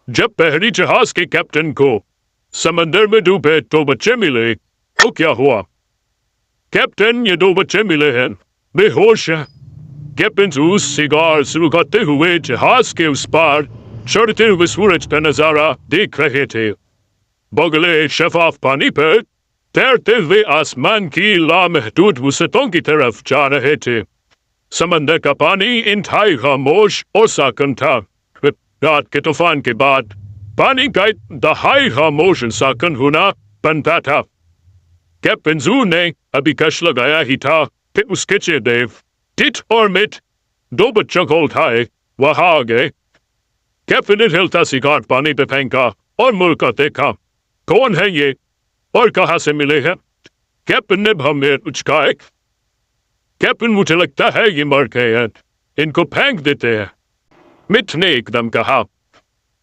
جب بحری جہاز کے کیپٹن کو سمندر میں ڈوبے 2 بچے ملے تو کیا ہوا؟ کیپٹن یہ 2 بچے ملے ہیں، بے ہوش ہیں۔ کیپٹن زوس سگار سلگاتے ہوئے جہاز کے اس پار چڑھتے ہوئے سورج کا نظارہ دیکھ رہے تھے۔ بغلے شفاف پانی پر تیرتے ہوئے آسمان کی لامحدود وسعتوں کی طرف جا رہے تھے۔ سمندر کا پانی انتہائی خاموش اور ساکن تھا۔ رات کے طوفان کے بعد پانی کا انتہائی خاموش اور ساکن ہونا بنتا تھا۔ کیپٹن زو نے ابھی کش لگایا ہی تھا کہ اس کے چہرے ٹٹ اور مٹ 2 بچوں کو اٹھائے وہاں آ گئے۔ کیپٹن نے ہلتا سگار پانی پہ پھینکا اور مڑ کر دیکھا، کون ہے یہ اور کہاں سے ملے ہیں؟ کیپٹن نے بھمبیر اچکائے۔ کیپٹن مجھے لگتا ہے یہ مر گئے ہیں، ان کو پھینک دیتے ہیں۔ مٹ نے ایک دم کہا۔